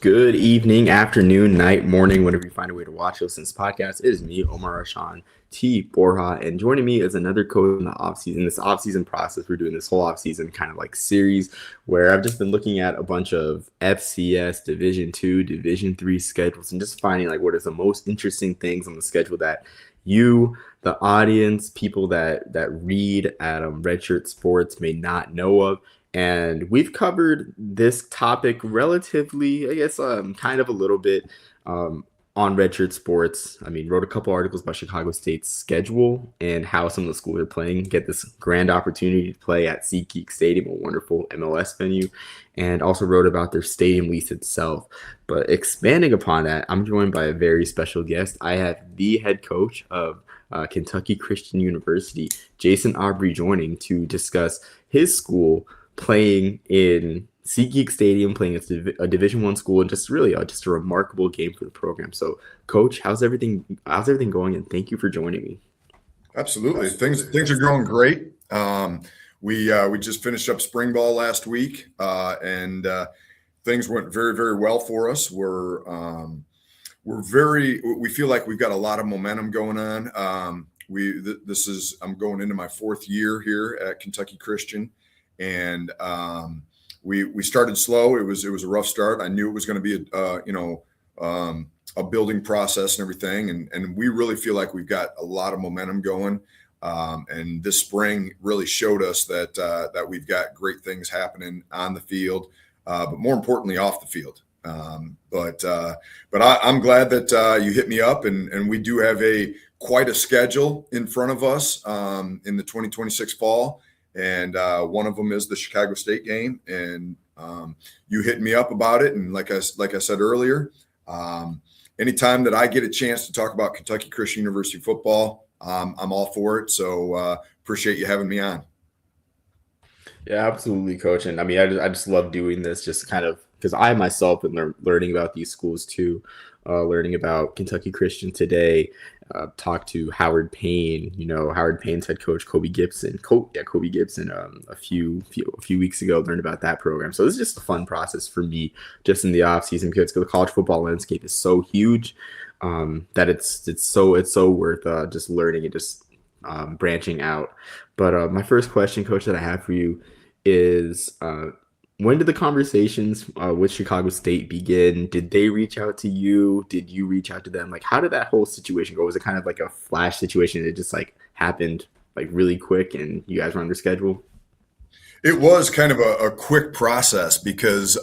Good evening, afternoon, night, morning, whenever you find a way to watch us. This podcast. It is me, Omar Rashan T. Borja, and joining me is another coach in the offseason. This offseason process, we're doing this whole offseason kind of like series where I've just been looking at a bunch of FCS Division Two, Division Three schedules, and just finding like what is the most interesting things on the schedule that you, the audience, people that read at Redshirt Sports may not know of. And we've covered this topic relatively, I guess, kind of a little bit on Redshirt Sports. I mean, wrote a couple articles about Chicago State's schedule and how some of the schools are playing, get this grand opportunity to play at SeatGeek Stadium, a wonderful MLS venue, and also wrote about their stadium lease itself. But expanding upon that, I'm joined by a very special guest. I have the head coach of Kentucky Christian University, Jason Aubry, joining to discuss his school playing in SeatGeek Stadium, playing at a Division One school, and just really just a remarkable game for the program. So, Coach, how's everything? How's everything going? And thank you for joining me. Absolutely, things are going great. We just finished up spring ball last week, and things went very, very well for us. We feel like we've got a lot of momentum going on. I'm going into my fourth year here at Kentucky Christian. And we started slow. It was a rough start. I knew it was going to be a building process and everything. And we really feel like we've got a lot of momentum going. And this spring really showed us that we've got great things happening on the field, but more importantly off the field. But I'm glad that you hit me up, and we do have quite a schedule in front of us in the 2026 fall. And one of them is the Chicago State game, and you hit me up about it. And like I said earlier, anytime that I get a chance to talk about Kentucky Christian University football, I'm all for it. So appreciate you having me on. Yeah, absolutely, Coach. And I mean, I just love doing this, just kind of because I myself am learning about these schools too, learning about Kentucky Christian today. Talked to Howard Payne, Howard Payne's head coach, Kobe Gibson. Kobe Gibson. A few weeks ago, learned about that program. So this is just a fun process for me, just in the off season, because the college football landscape is so huge that it's so worth just learning and just branching out. But my first question, Coach, that I have for you is when did the conversations with Chicago State begin? Did they reach out to you? Did you reach out to them? Like, how did that whole situation go? Was it kind of like a flash situation? It just like happened like really quick and you guys were on their schedule? It was kind of a quick process because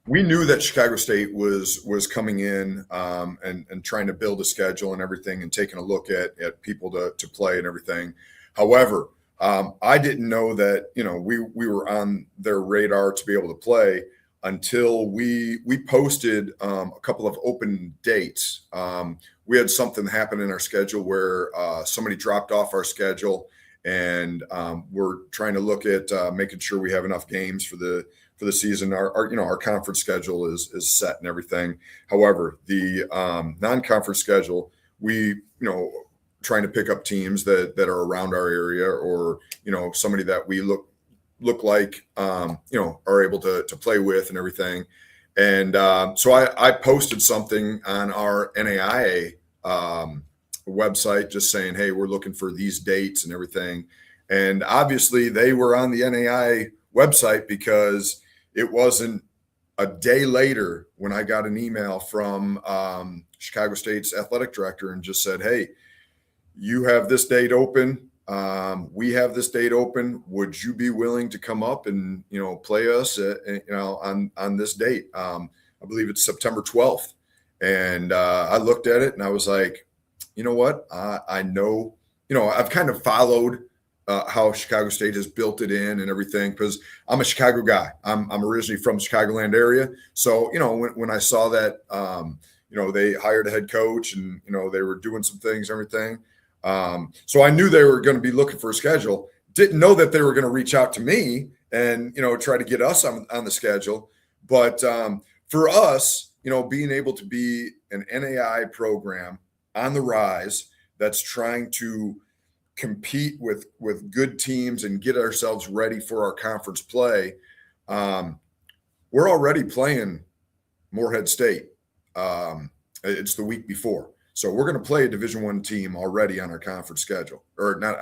we knew that Chicago State was coming in and trying to build a schedule and everything and taking a look at people to play and everything. However, I didn't know that, we were on their radar to be able to play until we posted a couple of open dates. We had something happen in our schedule where somebody dropped off our schedule, and we're trying to look at making sure we have enough games for the season. Our conference schedule is set and everything. However, the non-conference schedule, we trying to pick up teams that are around our area, or somebody that we look like are able to play with and everything. And so I posted something on our NAIA website just saying, hey, we're looking for these dates and everything. And obviously they were on the NAIA website because it wasn't a day later when I got an email from Chicago State's athletic director and just said, hey, you have this date open. We have this date open. Would you be willing to come up and, play us on this date? I believe it's September 12th. And I looked at it and I was like, you know what? I know, I've kind of followed how Chicago State has built it in and everything, because I'm a Chicago guy. I'm originally from the Chicagoland area. So, when I saw that, they hired a head coach and, they were doing some things, everything. So I knew they were going to be looking for a schedule. Didn't know that they were going to reach out to me and, try to get us on the schedule. But for us, being able to be an NAI program on the rise that's trying to compete with good teams and get ourselves ready for our conference play, we're already playing Morehead State. It's the week before. So we're going to play a Division I team already on our conference schedule, or not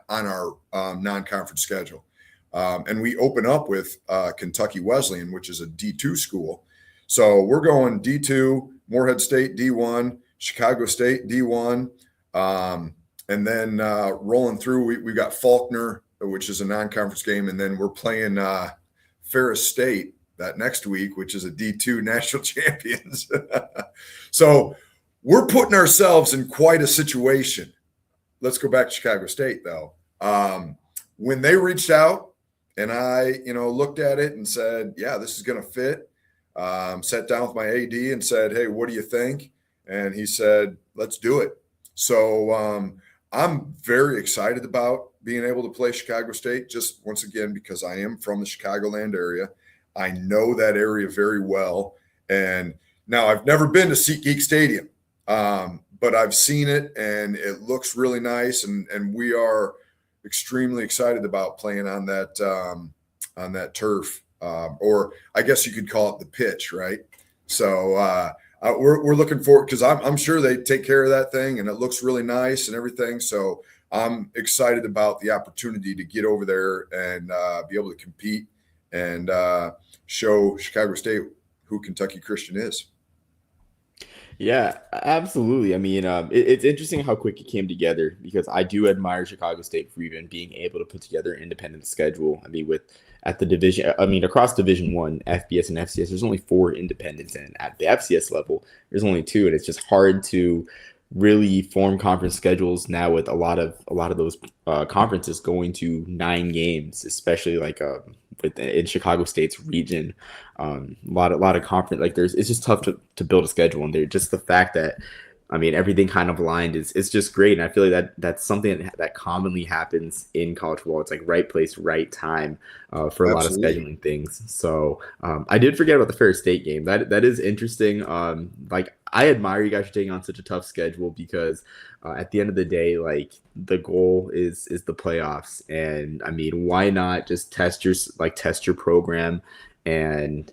on our non-conference schedule. And we open up with Kentucky Wesleyan, which is a D2 school. So we're going D2, Morehead State D1, Chicago State D1, and then rolling through, we've got Faulkner, which is a non-conference game, and then we're playing Ferris State that next week, which is a D2 national champions. So we're putting ourselves in quite a situation. Let's go back to Chicago State, though. When they reached out and I, looked at it and said, yeah, this is going to fit, sat down with my AD and said, hey, what do you think? And he said, let's do it. So I'm very excited about being able to play Chicago State, just once again, because I am from the Chicagoland area. I know that area very well. And now I've never been to SeatGeek Stadium, but I've seen it and it looks really nice. And we are extremely excited about playing on that turf, or I guess you could call it the pitch, right? So we're looking forward, because I'm sure they take care of that thing and it looks really nice and everything. So I'm excited about the opportunity to get over there and be able to compete and show Chicago State who Kentucky Christian is. Yeah, absolutely. I mean, it's interesting how quick it came together, because I do admire Chicago State for even being able to put together an independent schedule. I mean, across Division One, FBS and FCS, there's only 4 independents, and at the FCS level, there's only 2, and it's just hard to really form conference schedules now with a lot of those conferences going to 9 games, especially like in Chicago State's region. A lot of conference, like it's just tough to build a schedule, and they're just the fact that, I mean, everything kind of aligned is just great. And I feel like that's something that commonly happens in college football. It's like right place, right time for a lot of scheduling things. So I did forget about the Ferris State game. That is interesting. Like, I admire you guys for taking on such a tough schedule, because at the end of the day, like, the goal is the playoffs. And I mean, why not just test your program and,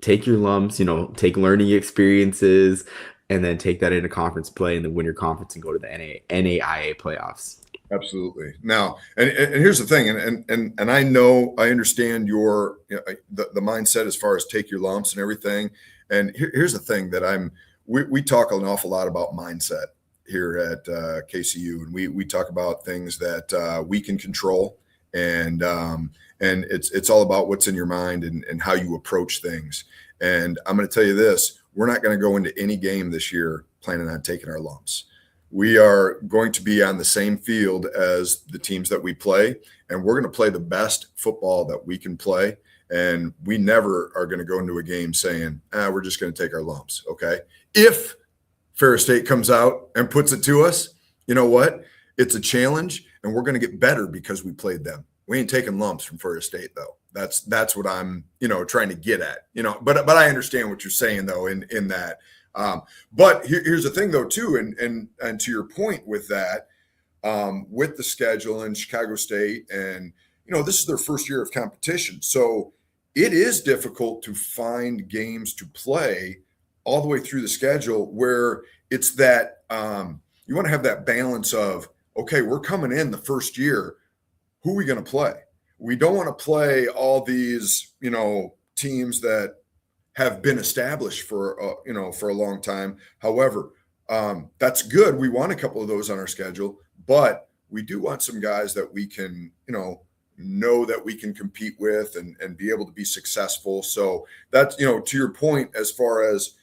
take your lumps, take learning experiences, and then take that into conference play and then win your conference and go to the NAIA playoffs. Absolutely. Now, and here's the thing, and I understand your the mindset as far as take your lumps and everything. And here's the thing that we talk an awful lot about mindset here at KCU, and we talk about things that we can control, and it's all about what's in your mind and how you approach things. And I'm going to tell you this: we're not going to go into any game this year planning on taking our lumps. We are going to be on the same field as the teams that we play, and we're going to play the best football that we can play. And we never are going to go into a game saying, we're just going to take our lumps. Okay. If Ferris State comes out and puts it to us, you know what? It's a challenge, and we're going to get better because we played them. We ain't taking lumps from Ferris State, though. That's what I'm, trying to get at, but I understand what you're saying, though, in that. But here's the thing, though, too, and to your point with that, with the schedule in Chicago State, and this is their first year of competition, so it is difficult to find games to play all the way through the schedule, where it's that you want to have that balance of, okay, we're coming in the first year, who are we going to play? We don't want to play all these teams that have been established for a long time. However, that's good. We want a couple of those on our schedule, but we do want some guys that we can, know that we can compete with and be able to be successful. So that's, to your point, as far as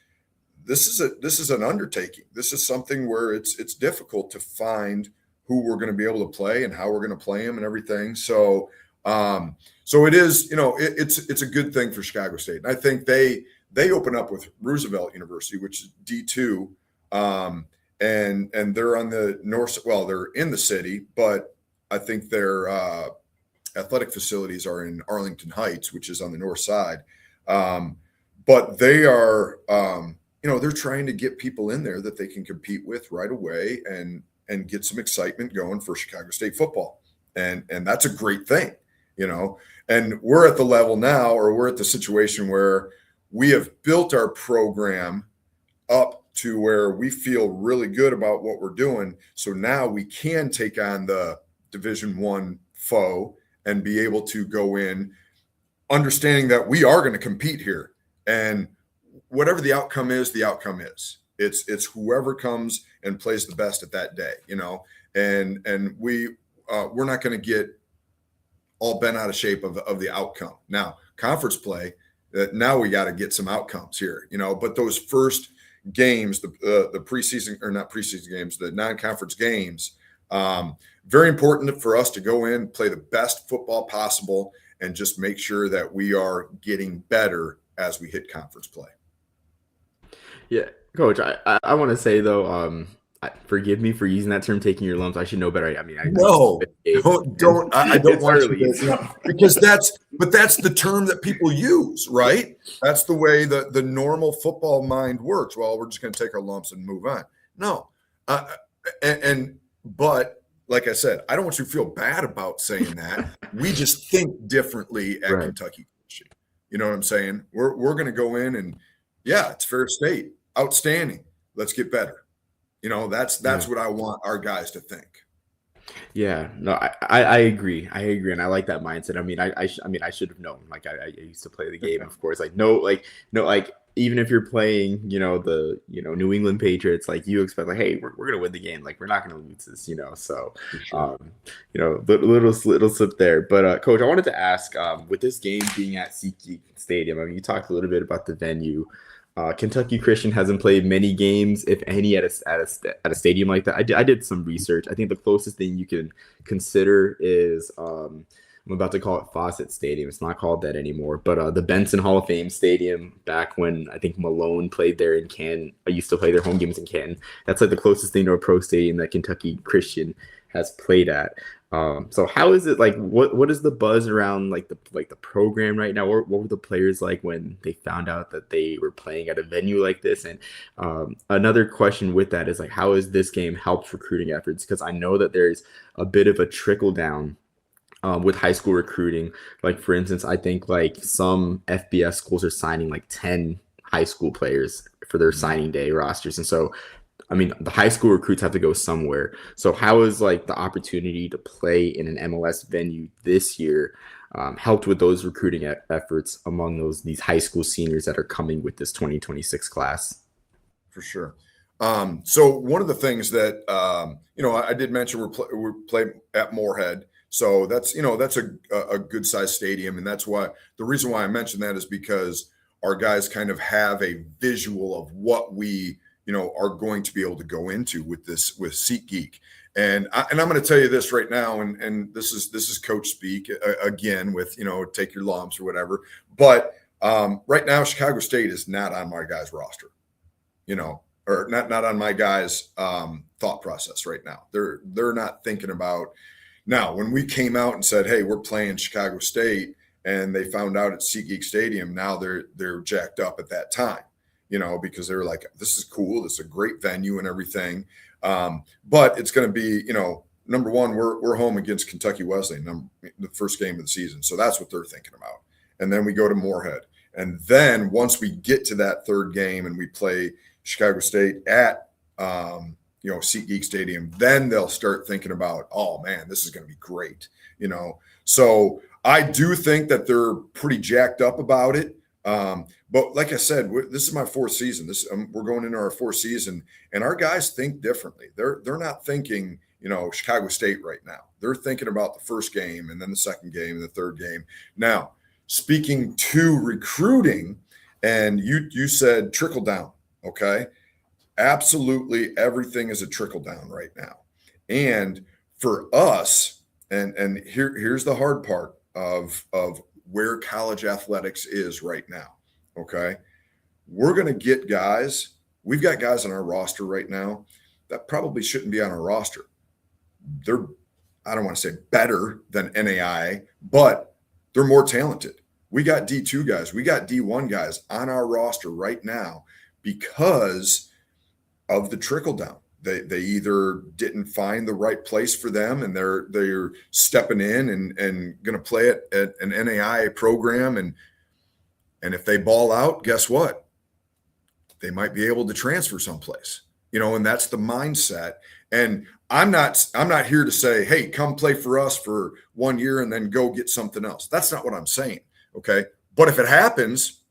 this is an undertaking. This is something where it's difficult to find who we're going to be able to play and how we're going to play them and everything. So it is, it's a good thing for Chicago State. And I think they open up with Roosevelt University, which is D2, and they're on the north. Well, they're in the city, but I think their athletic facilities are in Arlington Heights, which is on the north side. But they are, they're trying to get people in there that they can compete with right away and get some excitement going for Chicago State football. And that's a great thing, and we're at the level now, or we're at the situation where we have built our program up to where we feel really good about what we're doing. So now we can take on the Division I foe and be able to go in understanding that we are going to compete here. And whatever the outcome is, the outcome is. It's whoever comes and plays the best at that day, and we're not going to get all bent out of shape of the outcome. Now, conference play, now we got to get some outcomes here, but those first games, the preseason, or not preseason games, the non-conference games, very important for us to go in, play the best football possible, and just make sure that we are getting better as we hit conference play. Yeah, Coach, I want to say though, forgive me for using that term, taking your lumps. I should know better. I mean, No, don't. I don't it's want early. you to, because that's the term that people use, right? That's the way the normal football mind works. Well, we're just going to take our lumps and move on. No, but like I said, I don't want you to feel bad about saying that. We just think differently at Right. Kentucky. You know what I'm saying? We're going to go in and it's Fair State, outstanding. Let's get better. That's what I want our guys to think. Yeah, no, I agree. I agree, and I like that mindset. I mean, I should have known. Like, I used to play the game, of course. Like, no, even if you're playing, the New England Patriots, like you expect, like, hey, we're gonna win the game. Like, we're not gonna lose this, So, Sure. little slip there. But Coach, I wanted to ask, with this game being at SeatGeek Stadium, I mean, you talked a little bit about the venue. Kentucky Christian hasn't played many games, if any, at a stadium like that. I did some research. I think the closest thing you can consider is I'm about to call it Fawcett Stadium. It's not called that anymore, but the Benson Hall of Fame Stadium, back when I think Malone played there in Canton. I used to play their home games in Canton. That's like the closest thing to a pro stadium that Kentucky Christian has played at. So how is it, like, what is the buzz around the program right now? What were the players like when they found out that they were playing at a venue like this? And another question with that is, like, how has this game helped recruiting efforts? Because I know that there's a bit of a trickle down with high school recruiting. Like, for instance, I think like some FBS schools are signing like 10 high school players for their signing day rosters. And so I mean, the high school recruits have to go somewhere. So how is like the opportunity to play in an MLS venue this year helped with those recruiting efforts among these high school seniors that are coming with this 2026 class? For sure. So one of the things that I did mention, we play at Moorhead, so that's a good sized stadium, and that's why the reason why I mentioned that is because our guys kind of have a visual of what we are going to be able to go into with SeatGeek. And I'm going to tell you this right now, and this is coach speak again with take your lumps or whatever. But right now, Chicago State is not on my guys' roster, or not on my guys' thought process right now. They're not thinking about. Now, when we came out and said, hey, we're playing Chicago State, and they found out at SeatGeek Stadium, now they're jacked up at that time. Because they were like, this is cool. This is a great venue and everything. But it's going to be, number one, we're home against Kentucky Wesleyan, the first game of the season. So that's what they're thinking about. And then we go to Moorhead. And then once we get to that third game and we play Chicago State at, SeatGeek Stadium, then they'll start thinking about, oh man, this is going to be great. So I do think that they're pretty jacked up about it. But like I said, this is my fourth season. We're going into our fourth season, and our guys think differently. They're not thinking, Chicago State right now. They're thinking about the first game and then the second game and the third game. Now, speaking to recruiting, and you said trickle down, okay? Absolutely, everything is a trickle down right now. And for us, and here's the hard part of where college athletics is right now. Okay. We're going to get guys. We've got guys on our roster right now that probably shouldn't be on our roster. They're, I don't want to say better than NAI, but they're more talented. We got D2 guys. We got D1 guys on our roster right now because of the trickle down. They either didn't find the right place for them, and they're stepping in and going to play it at an NAI program, And if they ball out, guess what? They might be able to transfer someplace, and that's the mindset. And I'm not here to say, hey, come play for us for 1 year and then go get something else. That's not what I'm saying. Okay. But if it happens,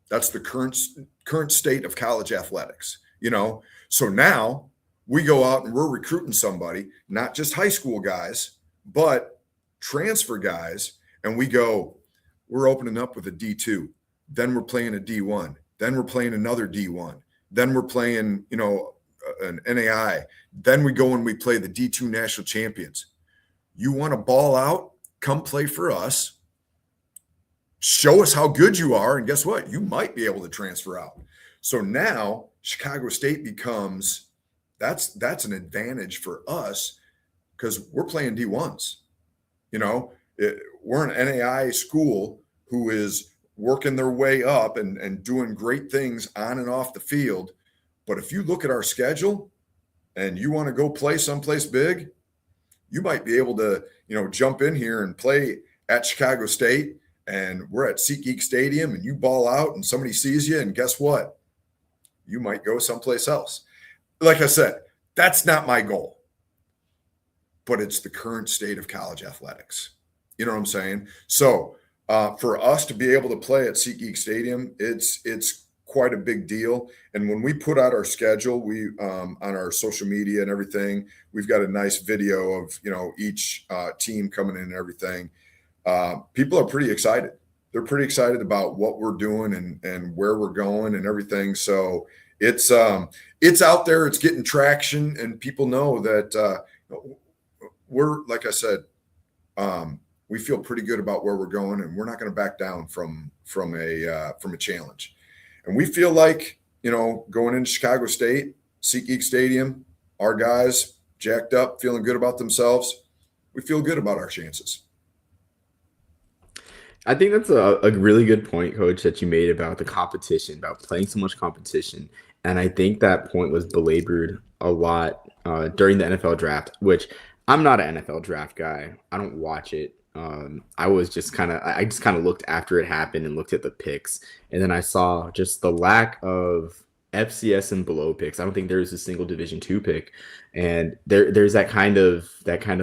that's the current state of college athletics. So now we go out and we're recruiting somebody, not just high school guys, but transfer guys. And we're opening up with a D2. Then we're playing a D1. Then we're playing another D1. Then we're playing, an NAI. Then we go and we play the D2 national champions. You want to ball out? Come play for us. Show us how good you are. And guess what? You might be able to transfer out. So now Chicago State becomes, that's an advantage for us because we're playing D1s. We're an NAI school who is working their way up and doing great things on and off the field. But if you look at our schedule and you want to go play someplace big, you might be able to, jump in here and play at Chicago State, and we're at SeatGeek Stadium and you ball out and somebody sees you, and guess what? You might go someplace else. Like I said, that's not my goal, but it's the current state of college athletics. You know what I'm saying? So for us to be able to play at SeatGeek Stadium, it's quite a big deal. And when we put out our schedule, we on our social media and everything, we've got a nice video of each team coming in and everything. People are pretty excited. They're pretty excited about what we're doing and where we're going and everything. So it's out there, it's getting traction, and people know that we're, like I said, we feel pretty good about where we're going, and we're not going to back down from a challenge. And we feel like, going into Chicago State, SeatGeek Stadium, our guys jacked up, feeling good about themselves. We feel good about our chances. I think that's a really good point, Coach, that you made about the competition, about playing so much competition. And I think that point was belabored a lot during the NFL draft, which I'm not an NFL draft guy. I don't watch it. I just kind of looked after it happened and looked at the picks. And then I saw just the lack of FCS and below picks. I don't think there's a single Division II pick. And there's that kind of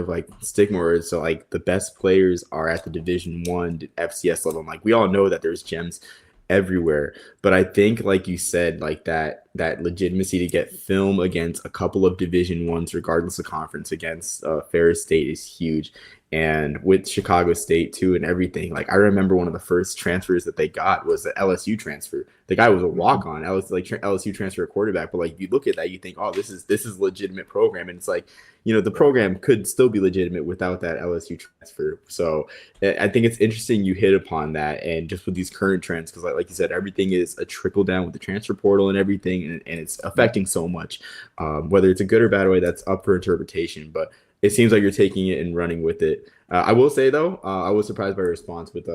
like stigma where so like the best players are at the Division I FCS level. Like we all know that there's gems everywhere, but I think, like you said, like that legitimacy to get film against a couple of Division I's, regardless of conference, against Ferris State is huge. And with Chicago State too and everything, like I remember one of the first transfers that they got was the LSU transfer. The guy was a walk-on, LSU transfer quarterback. But like you look at that, you think, oh, this is a legitimate program, and it's like, the program could still be legitimate without that LSU transfer. So I think it's interesting you hit upon that, and just with these current trends, because like you said, everything is a trickle down with the transfer portal and everything, and it's affecting so much. Whether it's a good or bad way, that's up for interpretation, but it seems like you're taking it and running with it. I will say, though, I was surprised by your response with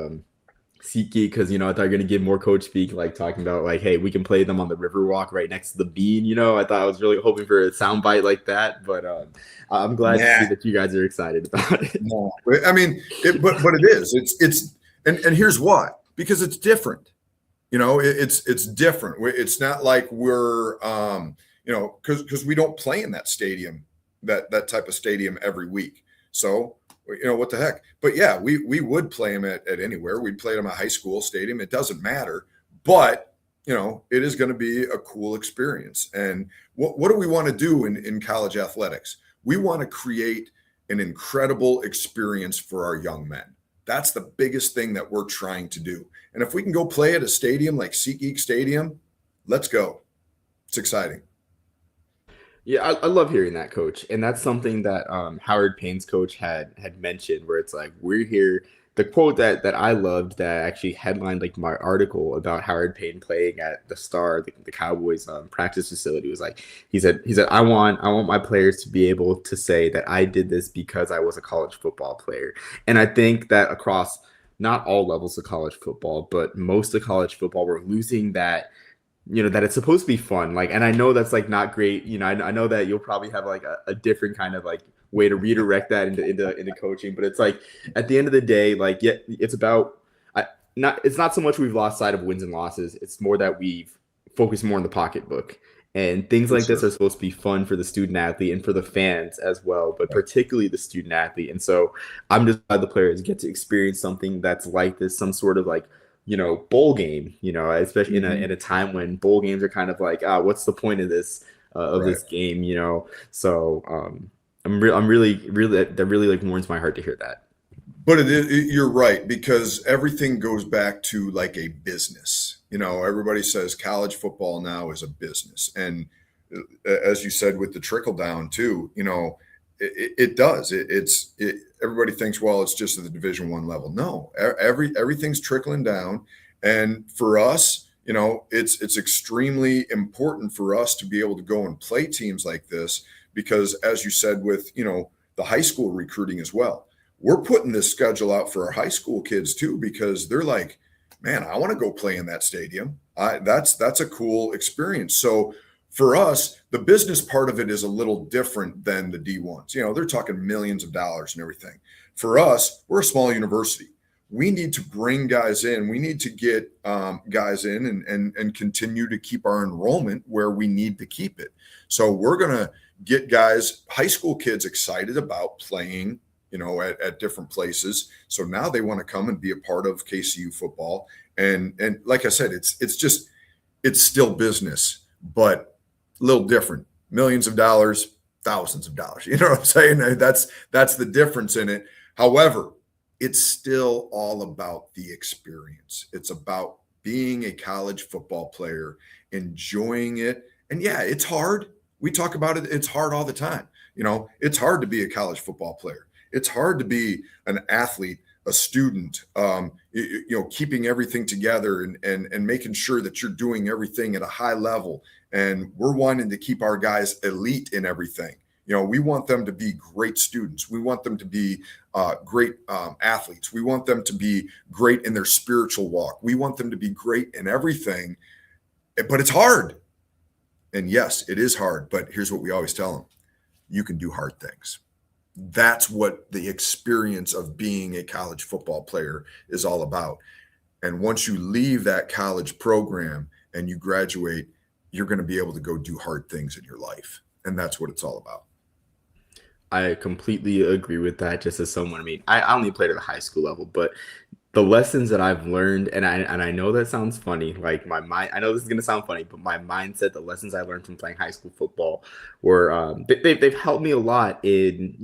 SeatGeek, because, I thought you were going to give more coach speak, like talking about, like, hey, we can play them on the Riverwalk right next to the Bean. I thought I was really hoping for a soundbite like that, but I'm glad to see that you guys are excited about it. No, I mean, but it is. And here's why. Because it's different. It's different. It's not like we're, because we don't play in that stadium, that type of stadium every week. So, what the heck? But yeah, we would play them at anywhere. We'd play them at a high school stadium. It doesn't matter. But, it is going to be a cool experience. And what do we want to do in college athletics? We want to create an incredible experience for our young men. That's the biggest thing that we're trying to do. And if we can go play at a stadium like SeatGeek Stadium, let's go. It's exciting. Yeah, I love hearing that, Coach. And that's something that Howard Payne's coach had mentioned, where it's like, we're here. The quote that I loved that actually headlined like my article about Howard Payne playing at the Star, the Cowboys practice facility, was like, he said, I want my players to be able to say that I did this because I was a college football player. And I think that across not all levels of college football, but most of college football, we're losing that, that it's supposed to be fun. Like, and I know that's like not great. I know that you'll probably have like a different kind of like way to redirect that into coaching, but it's like at the end of the day, like, yeah, it's about, it's not so much we've lost sight of wins and losses. It's more that we've focused more on the pocketbook. And things For like this sure. are supposed to be fun for the student athlete and for the fans as well, but particularly the student athlete. And so I'm just glad the players get to experience something that's like this, some sort of like, bowl game, especially in a Mhm. in a time when bowl games are kind of like, what's the point of Right. this game. So I'm really that really like warms my heart to hear that. But you're right, because everything goes back to like a business. Everybody says college football now is a business. And as you said, with the trickle down too, it does. Everybody thinks, well, it's just at the Division I level. No, everything's trickling down. And for us, it's extremely important for us to be able to go and play teams like this, because as you said, with, the high school recruiting as well, we're putting this schedule out for our high school kids too, because they're like, man, I want to go play in that stadium. That's a cool experience. So for us, the business part of it is a little different than the D1s. They're talking millions of dollars and everything. For us, we're a small university. We need to bring guys in. We need to get guys in and continue to keep our enrollment where we need to keep it. So we're going to get guys, high school kids, excited about playing at different places. So now they want to come and be a part of KCU football. And like I said, it's still business, but a little different. Millions of dollars, thousands of dollars. You know what I'm saying? That's the difference in it. However, it's still all about the experience. It's about being a college football player, enjoying it. And yeah, it's hard. We talk about it. It's hard all the time. It's hard to be a college football player. It's hard to be an athlete, a student, keeping everything together and making sure that you're doing everything at a high level. And we're wanting to keep our guys elite in everything. We want them to be great students. We want them to be great athletes. We want them to be great in their spiritual walk. We want them to be great in everything. But it's hard. And yes, it is hard. But here's what we always tell them: you can do hard things. That's what the experience of being a college football player is all about. And once you leave that college program and you graduate, you're going to be able to go do hard things in your life. And that's what it's all about. I completely agree with that. Just as someone, I mean, I only played at the high school level, but the lessons that I've learned, and I know that sounds funny, like my mind, I know this is gonna sound funny, but my mindset, the lessons I learned from playing high school football were they've helped me a lot in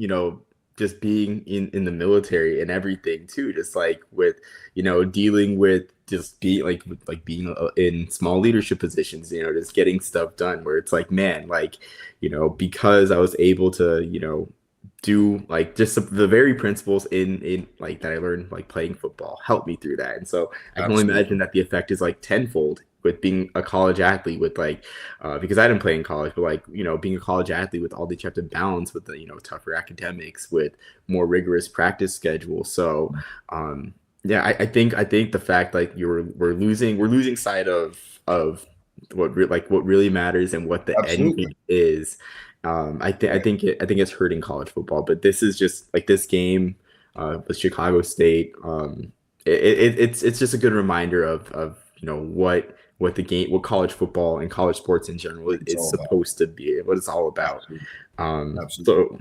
just being in the military and everything too, just like with dealing with just being like being in small leadership positions, just getting stuff done where it's like, man, like because I was able to do like just the very principles in like that I learned like playing football helped me through that. And so I can only Absolutely. imagine that the effect is like tenfold with being a college athlete with like because I didn't play in college, but like being a college athlete with all that you have to balance with the tougher academics with more rigorous practice schedule. So yeah, I think the fact like we're losing sight of what really matters and what the end Absolutely. game is. Right. I think it's hurting college football, but this is just like this game with Chicago State. It's just a good reminder of what the game, what college football and college sports in general What it's is all about. supposed to be, what it's all about. Absolutely. Um, Absolutely. so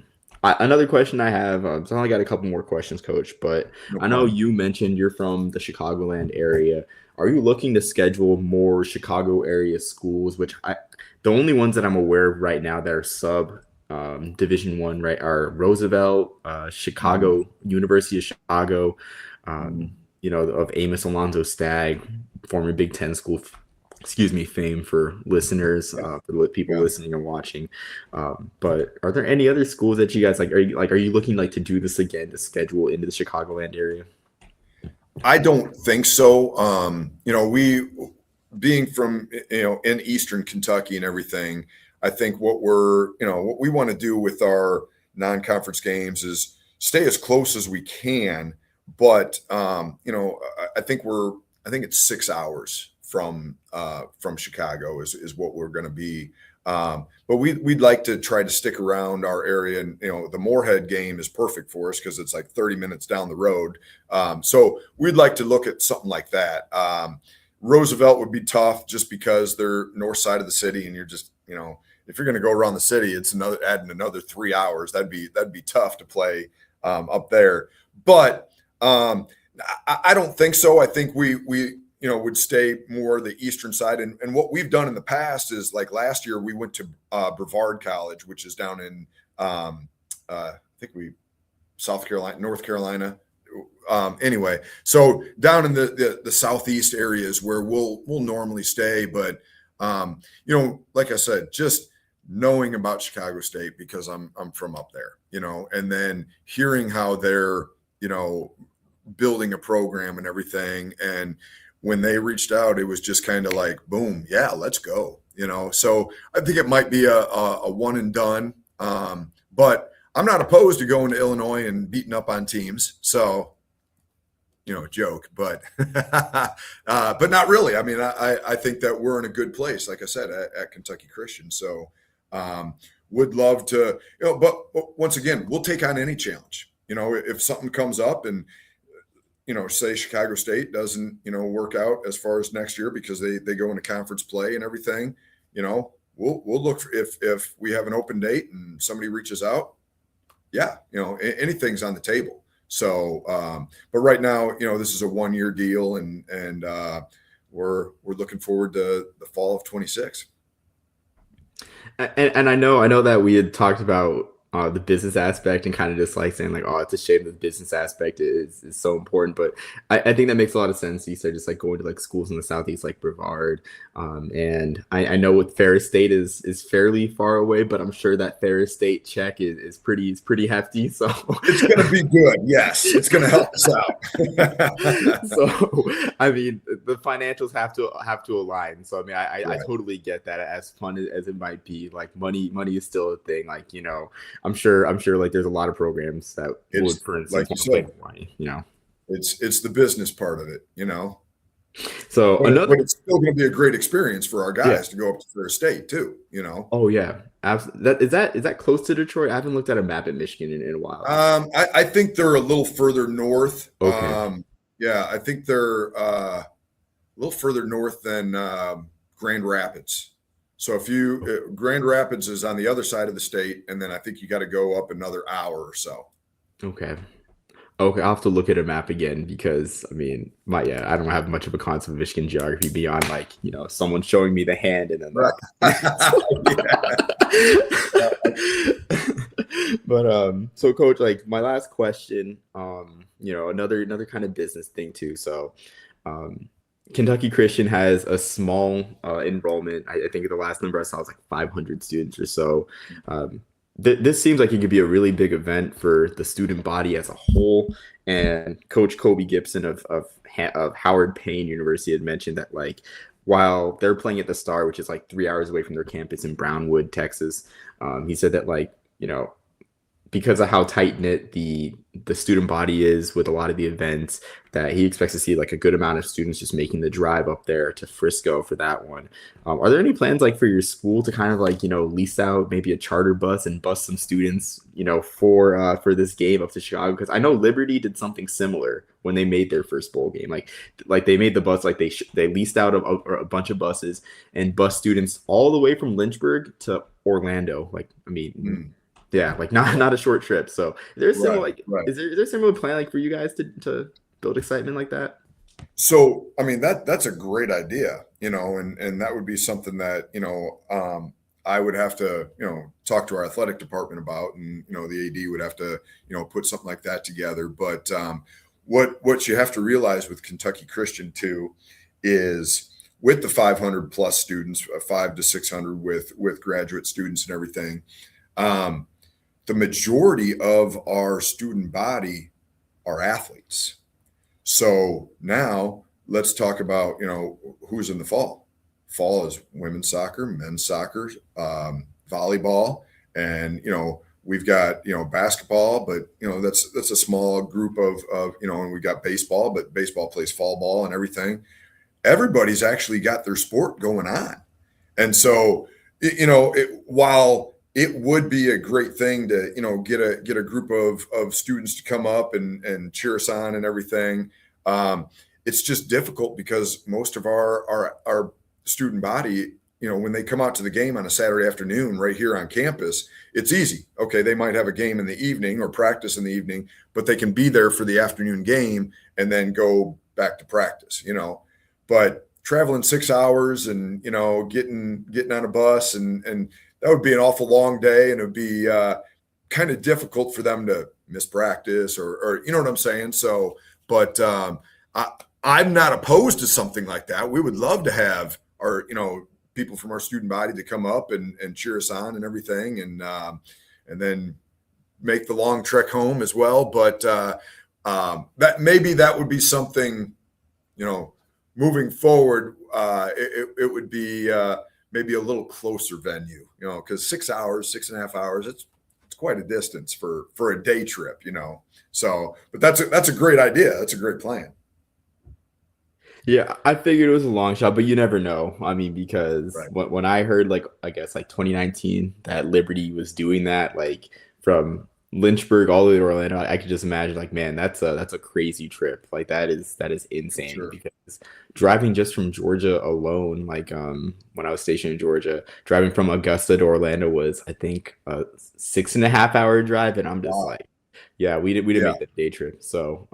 another question I have, so I only got a couple more questions, Coach, but No I know problem. you mentioned you're from the Chicagoland area. Are you looking to schedule more Chicago area schools, the only ones that I'm aware of right now that are sub Division I, right, are Roosevelt, Mhm. Chicago, University of Chicago, Mhm. of Amos Alonzo Stagg, former Big Ten school, excuse me, fame for listeners, Yeah. for the people Yeah. listening and watching. But are there any other schools that you guys like? Are you looking like to do this again to schedule into the Chicagoland area? I don't think so. We being from in Eastern Kentucky and everything, I think what we want to do with our non-conference games is stay as close as we can. But I think it's 6 hours from Chicago is what we're going to be. But we'd like to try to stick around our area, and the Moorhead game is perfect for us because it's like 30 minutes down the road. So we'd like to look at something like that. Roosevelt would be tough just because they're north side of the city, and you're just if you're going to go around the city, it's adding another 3 hours. That'd be tough to play up there. But I don't think so. I think we would stay more the eastern side. And what we've done in the past is, like last year, we went to Brevard College, which is down in I think North Carolina. Anyway, so down in the southeast areas where we'll normally stay. But like I said, just knowing about Chicago State because I'm from up there, and then hearing how they're building a program and everything. And when they reached out, it was just kind of like, boom, yeah, let's go. So I think it might be a one and done. But I'm not opposed to going to Illinois and beating up on teams. So, joke, but but not really. I mean, I think that we're in a good place, like I said, at Kentucky Christian. So would love to, but once again, we'll take on any challenge. If something comes up and say Chicago State doesn't, work out as far as next year because they go into conference play and everything, we'll look for if we have an open date and somebody reaches out. Yeah. Anything's on the table. So, but right now, this is a 1-year deal and we're looking forward to the fall of 26. And I know that we had talked about the business aspect and kind of just like saying like, oh, it's a shame that the business aspect is so important. But I think that makes a lot of sense. You said just like going to like schools in the Southeast, like Brevard. And I know with Ferris State is fairly far away, but I'm sure that Ferris State check is pretty hefty. So it's going to be good. Yes. It's going to help us out. So, I mean, the financials have to align. So, I mean, I totally get that. As fun as it might be, like money is still a thing. Like, I'm sure like there's a lot of programs that would, for instance, like it's the business part of it, So but it's still going to be a great experience for our guys to go up to Ferris State too, Oh yeah, absolutely. Is that close to Detroit? I haven't looked at a map in Michigan in a while. I think they're a little further north. Okay. Yeah, I think they're a little further north than Grand Rapids. So Grand Rapids is on the other side of the state, and then I think you got to go up another hour or so. Okay. I'll have to look at a map again because I mean, I don't have much of a concept of Michigan geography beyond like someone showing me the hand and then like. But so Coach, like my last question, another kind of business thing too. So, Kentucky Christian has a small enrollment. I think the last number I saw was like 500 students or so. This seems like it could be a really big event for the student body as a whole. And Coach Kobe Gibson of Howard Payne University had mentioned that like while they're playing at the Star, which is like 3 hours away from their campus in Brownwood, Texas, he said that like because of how tight knit the student body is with a lot of the events, that he expects to see like a good amount of students just making the drive up there to Frisco for that one. Are there any plans like for your school to kind of like lease out maybe a charter bus and bus some students for this game up to Chicago? Because I know Liberty did something similar when they made their first bowl game. Like they made the bus like they leased out a bunch of buses and bus students all the way from Lynchburg to Orlando. Like I mean. Yeah, like not a short trip. So is there similar plan like for you guys to build excitement like that? So I mean that's a great idea, and that would be something that I would have to talk to our athletic department about, and the AD would have to put something like that together. But what you have to realize with Kentucky Christian too is with the 500 plus students, 500 to 600 with graduate students and everything. The majority of our student body are athletes. So now let's talk about, who's in the fall. Fall is women's soccer, men's soccer, volleyball, and, we've got, basketball, but, that's a small group of and we got baseball, but baseball plays fall ball and everything. everybody's actually got their sport going on. And so, while it would be a great thing to, get a group of students to come up and cheer us on and everything, it's just difficult because most of our student body, when they come out to the game on a Saturday afternoon right here on campus, it's easy. Okay, they might have a game in the evening or practice in the evening, but they can be there for the afternoon game and then go back to practice, But traveling 6 hours and, getting on a bus and that would be an awful long day, and it would be kind of difficult for them to miss practice or you know what I'm saying? So, but I'm not opposed to something like that. We would love to have our, people from our student body to come up and cheer us on and everything, and then make the long trek home as well. But that would be something, moving forward. It would be maybe a little closer venue, because 6 hours, 6.5 hours, it's quite a distance for a day trip, So, but that's a great idea. That's a great plan. Yeah, I figured it was a long shot, but you never know. I mean, because Right. when I heard, like, I guess like 2019 that Liberty was doing that, like from Lynchburg all the way to Orlando, I could just imagine, like, man, that's a crazy trip. Like that is For insane, sure. because driving just from Georgia alone, like when I was stationed in Georgia, driving from Augusta to Orlando was, I think, a 6.5 hour drive, and I'm just Wow. like, yeah, we didn't Yeah. make that day trip. So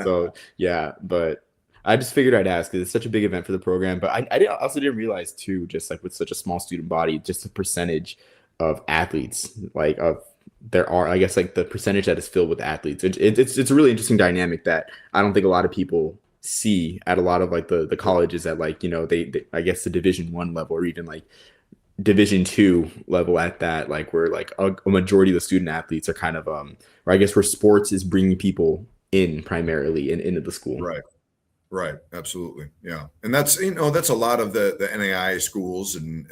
so yeah, but I just figured I'd ask because it's such a big event for the program. But also didn't realize too, just like with such a small student body, just the percentage of athletes, like of there are, I guess, like the percentage that is filled with athletes. It's a really interesting dynamic that I don't think a lot of people see at a lot of like the colleges at, like, they I guess the Division 1 level, or even like Division 2 level at that, like where like a majority of the student athletes are kind of or I guess where sports is bringing people in primarily into the school. Right. Right. Absolutely. Yeah. And that's a lot of the NAIA schools and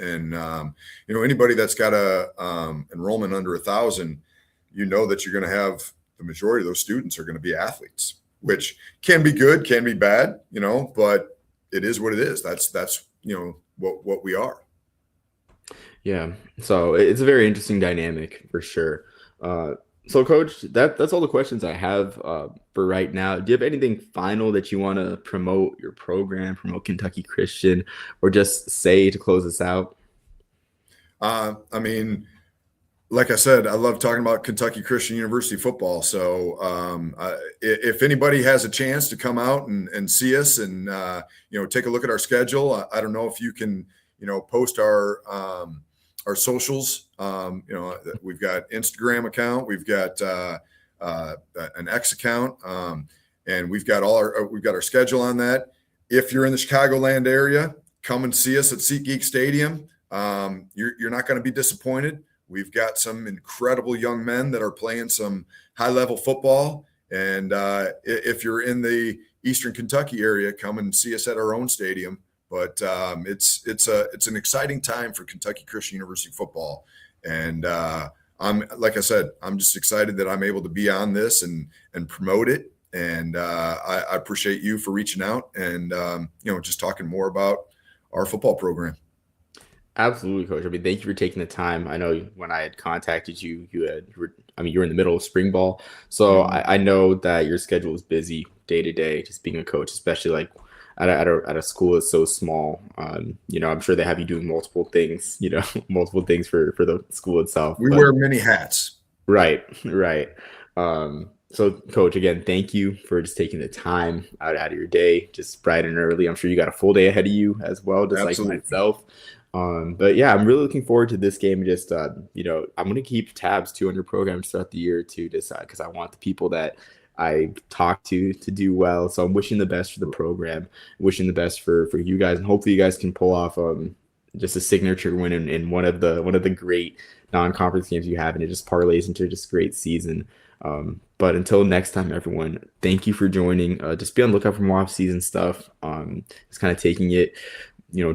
anybody that's got a enrollment under 1,000, that you're going to have the majority of those students are going to be athletes, which can be good, can be bad, but it is what it is. That's what we are. Yeah. So it's a very interesting dynamic for sure. Uh, so, Coach, that's all the questions I have for right now. Do you have anything final that you want to promote your program, promote Kentucky Christian, or just say to close us out? I mean, like I said, I love talking about Kentucky Christian University football. So if anybody has a chance to come out and see us and take a look at our schedule, I don't know if you can post our socials. We've got Instagram account, we've got an X account, and we've got our schedule on that. If you're in the Chicagoland area, come and see us at SeatGeek Stadium. You're not going to be disappointed. We've got some incredible young men that are playing some high-level football. And if you're in the Eastern Kentucky area, come and see us at our own stadium. But it's an exciting time for Kentucky Christian University football. And like I said, I'm just excited that I'm able to be on this and promote it. And I appreciate you for reaching out and just talking more about our football program. Absolutely, Coach. I mean, thank you for taking the time. I know when I had contacted you, you were in the middle of spring ball. So Mhm. I know that your schedule is busy day to day, just being a coach, especially like at a school that's so small. I'm sure they have you doing multiple things, multiple things for the school itself. We But wear many hats. right, right. So, Coach, again, thank you for just taking the time out of your day, just bright and early. I'm sure you got a full day ahead of you as well, just like Absolutely. myself. But yeah, I'm really looking forward to this game. Just I'm gonna keep tabs too on your programs throughout the year to decide, because I want the people that I talk to do well. So I'm wishing the best for the program, wishing the best for you guys, and hopefully you guys can pull off just a signature win in one of the great non-conference games you have, and it just parlays into just a great season. But until next time, everyone, thank you for joining. Just be on the lookout for more off-season stuff. Just kind of taking it,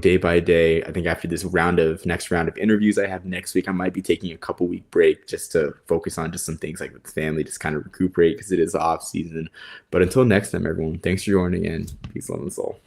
day by day. I think after this next round of interviews I have next week, I might be taking a couple week break just to focus on just some things like with the family, just kind of recuperate because it is off season. But until next time, everyone, thanks for joining in. Peace, love, and soul.